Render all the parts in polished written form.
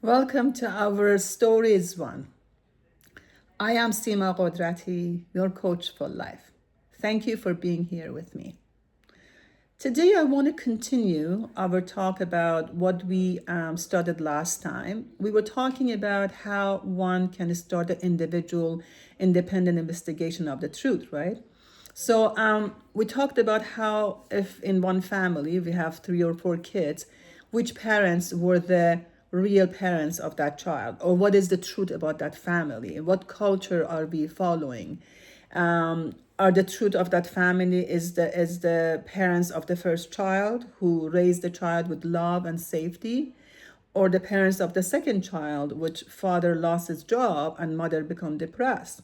Welcome to our Stories One. I am Sima Ghodrati, your coach for life. Thank you for being here with me. Today, I want to continue our talk about what we started last time. We were talking about how one can start an individual independent investigation of the truth, right? So we talked about how if in one family we have three or four kids, which parents were the real parents of that child, or what is the truth about that family? What culture are we following? Are the truth of that family is the parents of the first child who raised the child with love and safety, or the parents of the second child, which father lost his job and mother become depressed,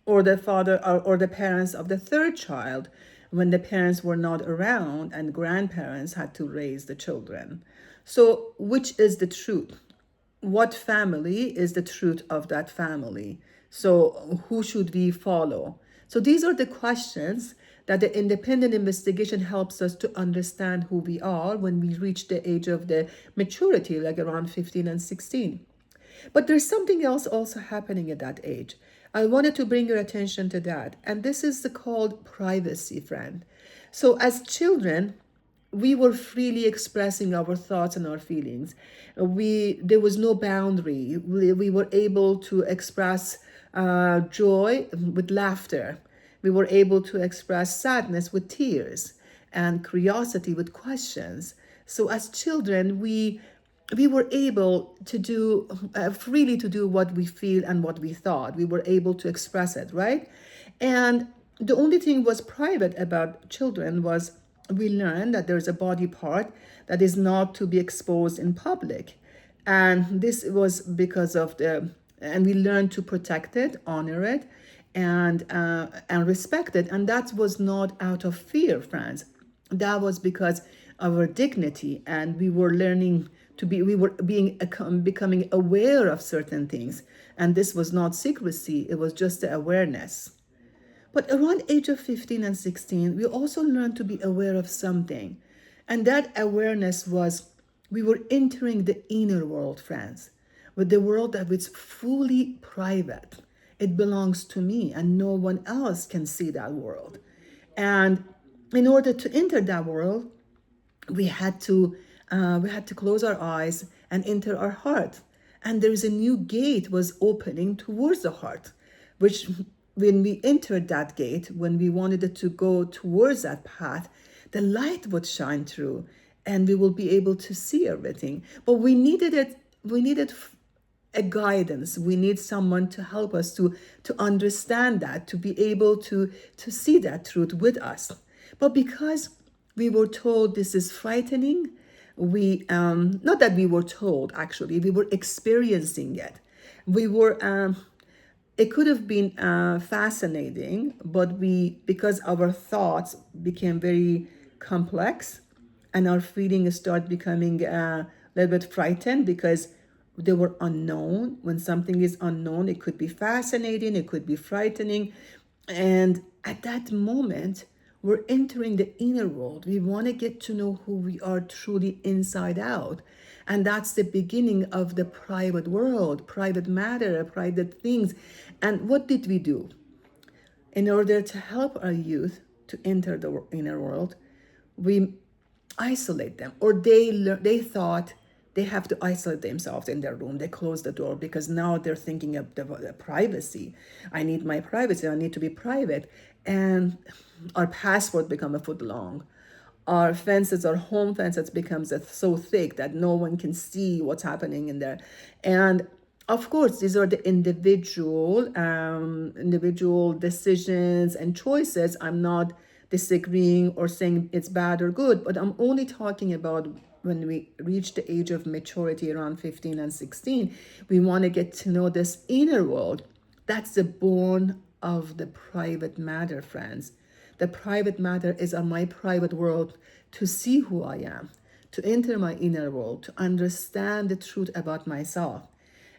or the father or the parents of the third child when the parents were not around and grandparents had to raise the children. So which is the truth? What family is the truth of that family? So who should we follow? So these are the questions that the independent investigation helps us to understand who we are when we reach the age of the maturity, like around 15 and 16. But there's something else also happening at that age. I wanted to bring your attention to that. And this is the called privacy, friend. So as children, we were freely expressing our thoughts and our feelings. There was no boundary. We were able to express joy with laughter. We were able to express sadness with tears and curiosity with questions. So as children, we were able to do freely to do what we feel and what we thought. We were able to express it, right? And the only thing was private about children was we learned that there's a body part that is not to be exposed in public. And this was because of and we learned to protect it, honor it, and respect it. And that was not out of fear, friends. That was because of our dignity, and we were learning to be, we were becoming aware of certain things. And this was not secrecy, it was just the awareness. But around age of 15 and 16, we also learned to be aware of something. And that awareness was we were entering the inner world, friends, with the world that was fully private. It belongs to me, and no one else can see that world. And in order to enter that world, we had to close our eyes and enter our heart, and there is a new gate was opening towards the heart, which when we entered that gate, when we wanted it to go towards that path, the light would shine through and we will be able to see everything. But we needed a guidance. We need someone to help us to understand that, to be able to see that truth with us. But because we were told this is frightening, we not that we were told, actually we were experiencing it. We were it could have been fascinating, but we, because our thoughts became very complex and our feelings start becoming a little bit frightened because they were unknown. When something is unknown, it could be fascinating, it could be frightening. And at that moment, we're entering the inner world. We want to get to know who we are truly inside out. And that's the beginning of the private world, private matter, private things. And what did we do? In order to help our youth to enter the inner world, we isolate them, or they thought they have to isolate themselves in their room. They close the door because now they're thinking of the privacy. I need my privacy. I need to be private. And our password become a foot long. Our fences, our home fences becomes so thick that no one can see what's happening in there. And of course, these are the individual decisions and choices. I'm not disagreeing or saying it's bad or good, but I'm only talking about when we reach the age of maturity around 15 and 16, we want to get to know this inner world. That's the born of the private matter, friends. The private matter is on my private world to see who I am, to enter my inner world, to understand the truth about myself.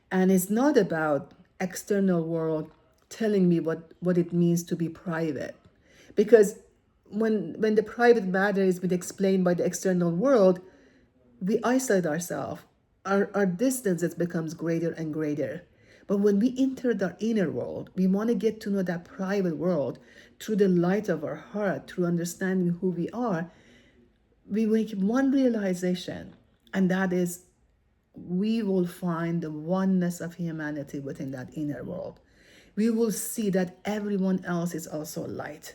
And it's not about external world telling me what it means to be private. Because when the private matter is being explained by the external world, we isolate ourselves. our distance it becomes greater and greater. But when we enter the inner world, we want to get to know that private world through the light of our heart, through understanding who we are. We make one realization, and that is we will find the oneness of humanity within that inner world. We will see that everyone else is also light.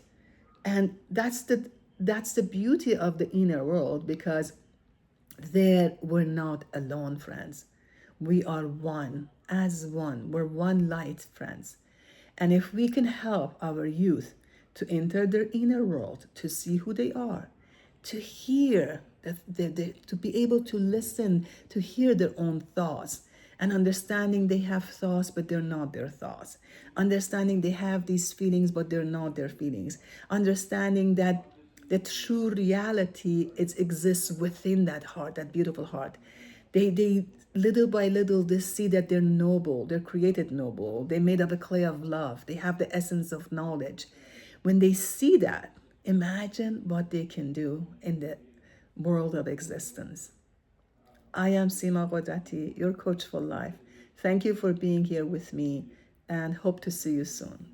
And that's the beauty of the inner world, because there we're not alone, friends. We are one, as one. We're one light, friends. And if we can help our youth to enter their inner world, to see who they are, to hear, to be able to listen, to hear their own thoughts, and understanding they have thoughts, but they're not their thoughts. Understanding they have these feelings, but they're not their feelings. Understanding that the true reality it exists within that heart, that beautiful heart. They little by little they see that they're noble, they're created noble, they're made of a clay of love, they have the essence of knowledge. When they see that, imagine what they can do in the world of existence. I am Sima Ghodrati, your coach for life. Thank you for being here with me, and hope to see you soon.